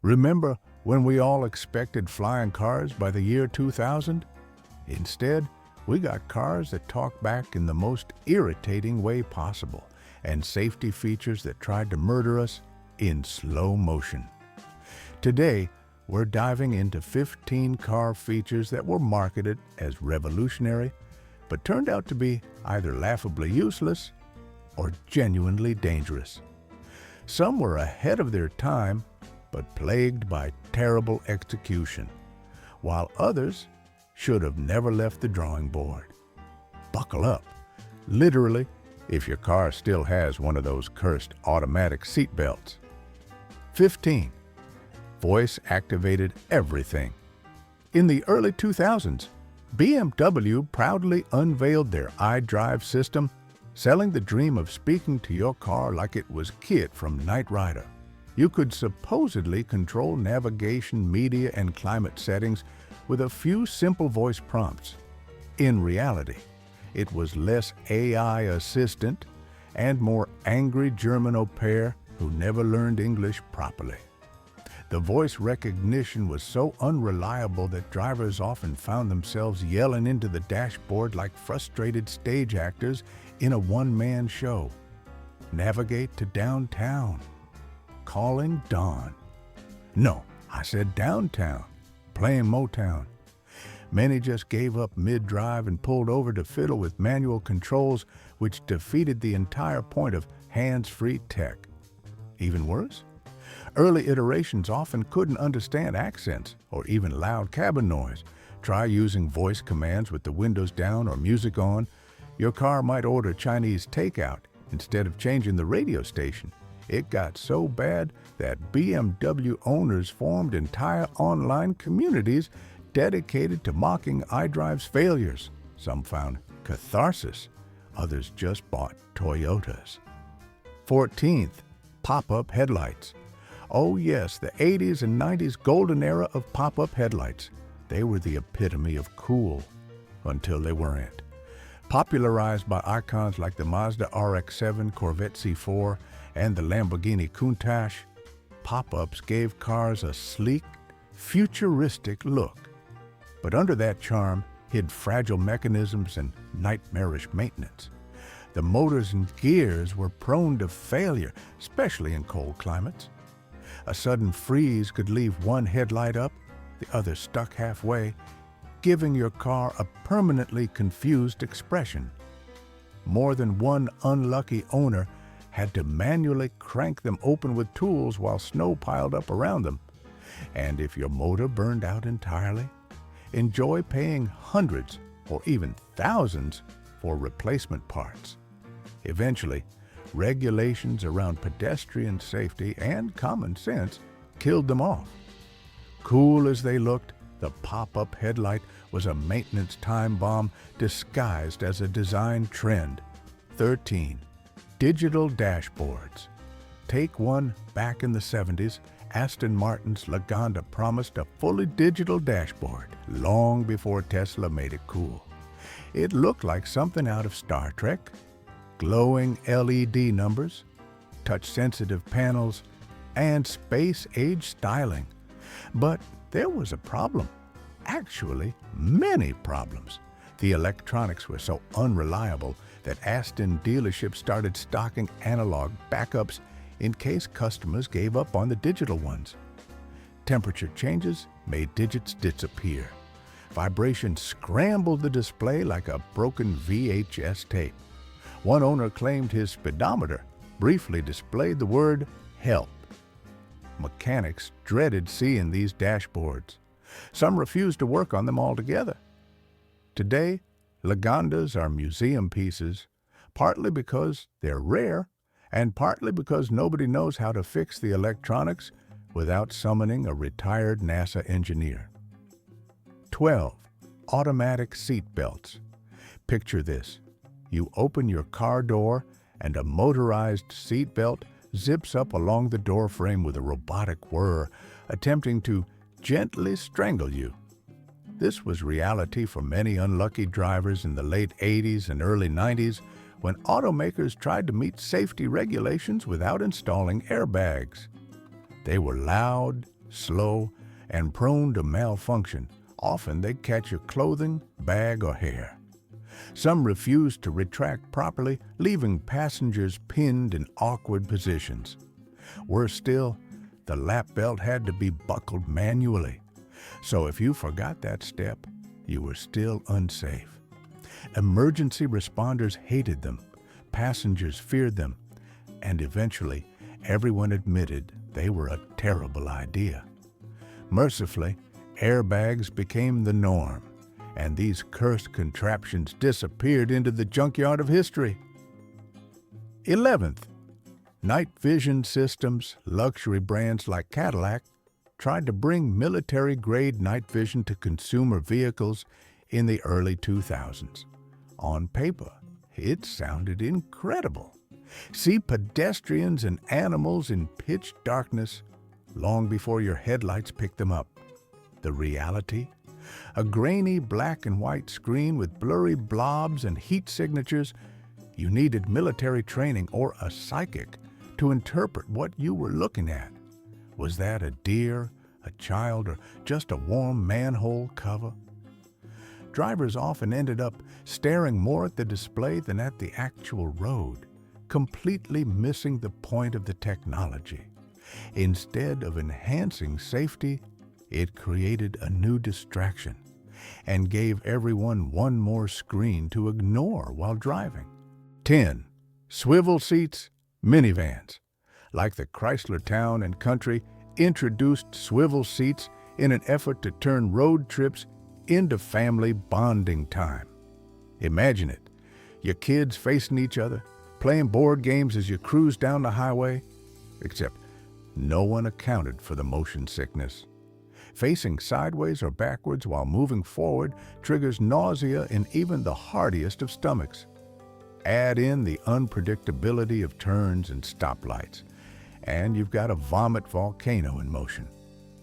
Remember when we all expected flying cars by the year 2000? Instead, we got cars that talk back in the most irritating way possible, and safety features that tried to murder us in slow motion. Today, we're diving into 15 car features that were marketed as revolutionary, but turned out to be either laughably useless or genuinely dangerous. Some were ahead of their time, but plagued by terrible execution, while others should have never left the drawing board. Buckle up, literally, if your car still has one of those cursed automatic seat belts. 15. Voice-activated everything. In the early 2000s, BMW proudly unveiled their iDrive system, selling the dream of speaking to your car like it was Kit from Knight Rider. You could supposedly control navigation, media, and climate settings with a few simple voice prompts. In reality, it was less AI assistant and more angry German au pair who never learned English properly. The voice recognition was so unreliable that drivers often found themselves yelling into the dashboard like frustrated stage actors in a one-man show. Navigate to downtown. Calling Dawn. No, I said downtown. Playing Motown. Many just gave up mid-drive and pulled over to fiddle with manual controls, which defeated the entire point of hands-free tech. Even worse? Early iterations often couldn't understand accents or even loud cabin noise. Try using voice commands with the windows down or music on. Your car might order Chinese takeout instead of changing the radio station. It got so bad that BMW owners formed entire online communities dedicated to mocking iDrive's failures. Some found catharsis. Others just bought Toyotas. 14th, pop-up headlights. Oh yes, the 80s and 90s golden era of pop-up headlights. They were the epitome of cool, until they weren't. Popularized by icons like the Mazda RX-7, Corvette C4, and the Lamborghini Countach, pop-ups gave cars a sleek, futuristic look. But under that charm hid fragile mechanisms and nightmarish maintenance. The motors and gears were prone to failure, especially in cold climates. A sudden freeze could leave one headlight up, the other stuck halfway, giving your car a permanently confused expression. More than one unlucky owner had to manually crank them open with tools while snow piled up around them. And if your motor burned out entirely, enjoy paying hundreds or even thousands for replacement parts. Eventually, regulations around pedestrian safety and common sense killed them off. Cool as they looked, the pop-up headlight was a maintenance time bomb disguised as a design trend. 13. Digital dashboards. Take one back in the 70s, Aston Martin's Lagonda promised a fully digital dashboard long before Tesla made it cool. It looked like something out of Star Trek. Glowing LED numbers, touch-sensitive panels, and space-age styling. But there was a problem. Actually, many problems. The electronics were so unreliable that Aston dealerships started stocking analog backups in case customers gave up on the digital ones. Temperature changes made digits disappear. Vibration scrambled the display like a broken VHS tape. One owner claimed his speedometer briefly displayed the word help. Mechanics dreaded seeing these dashboards. Some refused to work on them altogether. Today, Lagondas are museum pieces, partly because they're rare and partly because nobody knows how to fix the electronics without summoning a retired NASA engineer. 12. Automatic seat belts. Picture this. You open your car door and a motorized seat belt zips up along the door frame with a robotic whir, attempting to gently strangle you. This was reality for many unlucky drivers in the late 80s and early 90s when automakers tried to meet safety regulations without installing airbags. They were loud, slow, and prone to malfunction. Often they catch your clothing, bag, or hair. Some refuse to retract properly, leaving passengers pinned in awkward positions. Worse still, the lap belt had to be buckled manually. So if you forgot that step, you were still unsafe. Emergency responders hated them, passengers feared them, and eventually everyone admitted they were a terrible idea. Mercifully, airbags became the norm, and these cursed contraptions disappeared into the junkyard of history. 11th, night vision systems. Luxury brands like Cadillac tried to bring military-grade night vision to consumer vehicles in the early 2000s. On paper, it sounded incredible. See pedestrians and animals in pitch darkness long before your headlights pick them up. The reality? A grainy black and white screen with blurry blobs and heat signatures. You needed military training or a psychic to interpret what you were looking at. Was that a deer, a child, or just a warm manhole cover? Drivers often ended up staring more at the display than at the actual road, completely missing the point of the technology. Instead of enhancing safety, it created a new distraction and gave everyone one more screen to ignore while driving. 10. Swivel seats, minivans. Like the Chrysler Town and Country introduced swivel seats in an effort to turn road trips into family bonding time. Imagine it, your kids facing each other, playing board games as you cruise down the highway, except no one accounted for the motion sickness. Facing sideways or backwards while moving forward triggers nausea in even the hardiest of stomachs. Add in the unpredictability of turns and stoplights, and you've got a vomit volcano in motion.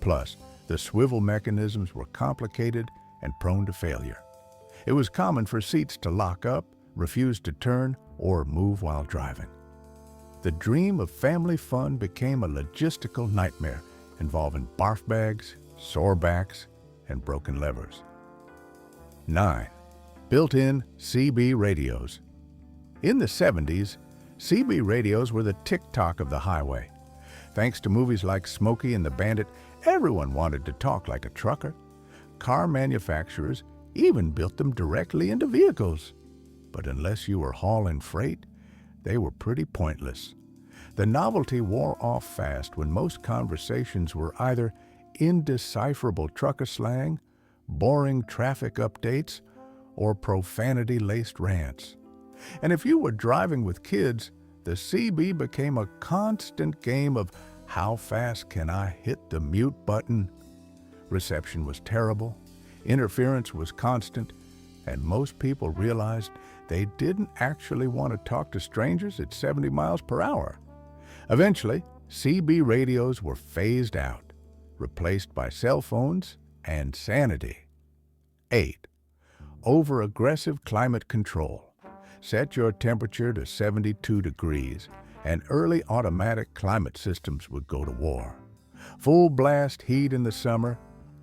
Plus, the swivel mechanisms were complicated and prone to failure. It was common for seats to lock up, refuse to turn, or move while driving. The dream of family fun became a logistical nightmare involving barf bags, sore backs, and broken levers. 9. Built-in CB radios. In the 70s, CB radios were the tick-tock of the highway. Thanks to movies like Smokey and the Bandit, everyone wanted to talk like a trucker. Car manufacturers even built them directly into vehicles. But unless you were hauling freight, they were pretty pointless. The novelty wore off fast when most conversations were either indecipherable trucker slang, boring traffic updates, or profanity-laced rants. And if you were driving with kids, the CB became a constant game of how fast can I hit the mute button? Reception was terrible, interference was constant, and most people realized they didn't actually want to talk to strangers at 70 miles per hour. Eventually, CB radios were phased out, replaced by cell phones and sanity. 8. Over-aggressive climate control. Set your temperature to 72 degrees, and early automatic climate systems would go to war. Full blast heat in the summer,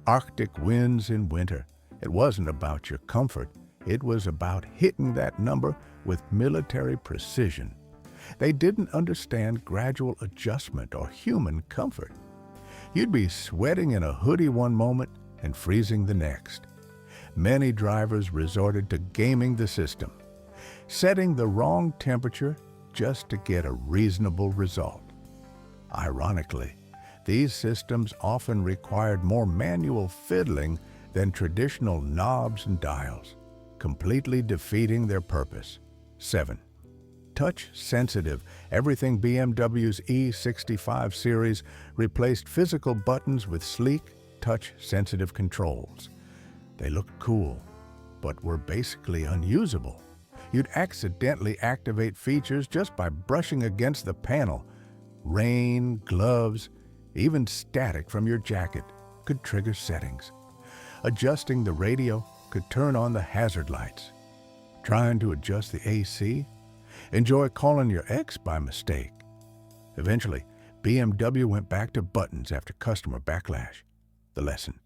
Arctic winds in winter. It wasn't about your comfort. It was about hitting that number with military precision. They didn't understand gradual adjustment or human comfort. You'd be sweating in a hoodie one moment and freezing the next. Many drivers resorted to gaming the system, setting the wrong temperature just to get a reasonable result. Ironically, these systems often required more manual fiddling than traditional knobs and dials, completely defeating their purpose. 7. Touch-sensitive. Everything BMW's E65 series replaced physical buttons with sleek, touch-sensitive controls. They looked cool, but were basically unusable. You'd accidentally activate features just by brushing against the panel. Rain, gloves, even static from your jacket could trigger settings. Adjusting the radio could turn on the hazard lights. Trying to adjust the AC? Enjoy calling your ex by mistake. Eventually, BMW went back to buttons after customer backlash. The lesson: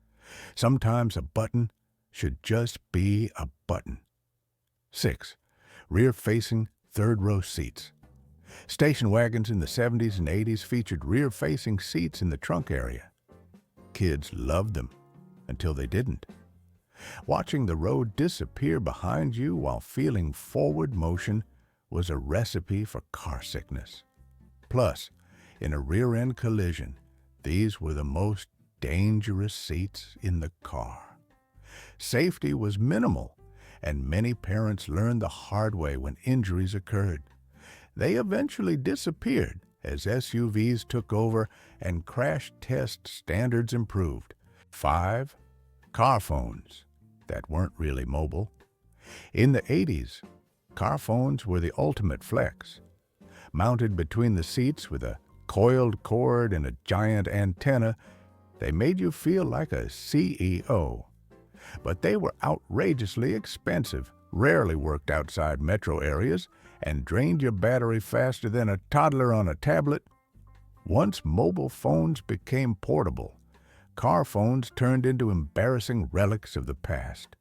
sometimes a button should just be a button. 6. Rear-facing third-row seats. Station wagons in the 70s and 80s featured rear-facing seats in the trunk area. Kids loved them until they didn't. Watching the road disappear behind you while feeling forward motion was a recipe for car sickness. Plus, in a rear-end collision, these were the most dangerous seats in the car. Safety was minimal, and many parents learned the hard way when injuries occurred. They eventually disappeared as SUVs took over and crash test standards improved. 5. Car phones that weren't really mobile. In the 80s, car phones were the ultimate flex. Mounted between the seats with a coiled cord and a giant antenna, they made you feel like a CEO. But they were outrageously expensive, rarely worked outside metro areas, and drained your battery faster than a toddler on a tablet. Once mobile phones became portable, car phones turned into embarrassing relics of the past.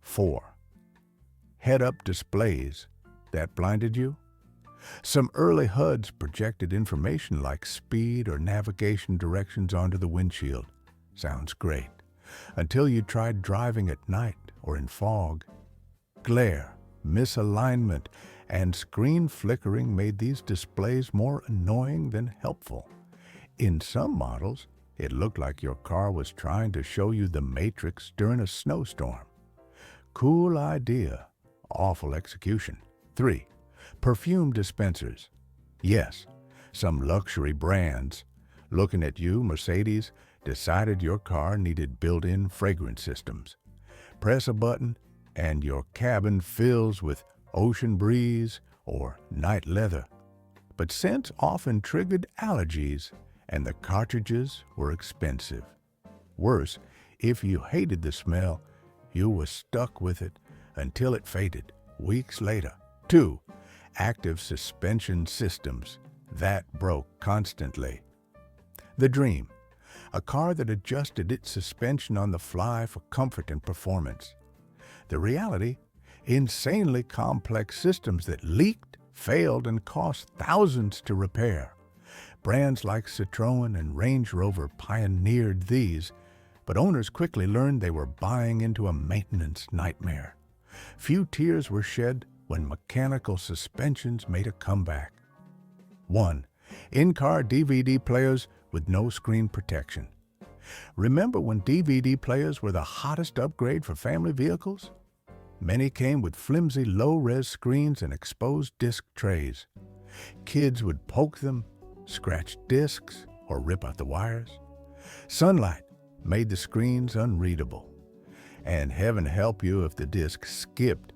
4. Head-up displays that blinded you. Some early HUDs projected information like speed or navigation directions onto the windshield. Sounds great, until you tried driving at night or in fog. Glare, misalignment, and screen flickering made these displays more annoying than helpful. In some models, it looked like your car was trying to show you the Matrix during a snowstorm. Cool idea, awful execution. 3. Perfume dispensers. Yes, some luxury brands, looking at you, Mercedes, decided your car needed built-in fragrance systems. Press a button, and your cabin fills with ocean breeze or night leather. But scents often triggered allergies, and the cartridges were expensive. Worse, if you hated the smell, you were stuck with it until it faded weeks later. 2. Active suspension systems that broke constantly. The dream: a car that adjusted its suspension on the fly for comfort and performance. The reality: insanely complex systems that leaked, failed, and cost thousands to repair. Brands like Citroën and Range Rover pioneered these, but owners quickly learned they were buying into a maintenance nightmare. Few tears were shed when mechanical suspensions made a comeback. 1. In-car DVD players with no screen protection. Remember when DVD players were the hottest upgrade for family vehicles? Many came with flimsy low-res screens and exposed disc trays. Kids would poke them, scratch discs, or rip out the wires. Sunlight made the screens unreadable. And heaven help you if the disc skipped.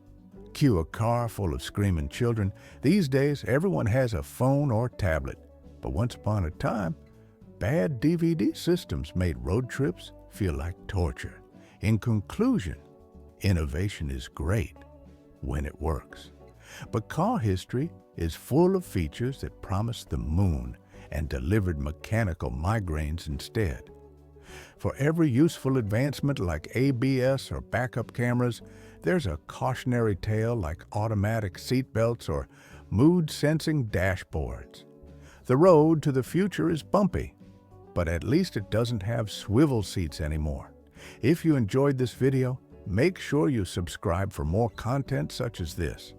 Cue a car full of screaming children. These days, everyone has a phone or tablet. But once upon a time, bad DVD systems made road trips feel like torture. In conclusion, innovation is great when it works. But car history is full of features that promised the moon and delivered mechanical migraines instead. For every useful advancement like ABS or backup cameras, there's a cautionary tale like automatic seatbelts or mood-sensing dashboards. The road to the future is bumpy, but at least it doesn't have swivel seats anymore. If you enjoyed this video, make sure you subscribe for more content such as this.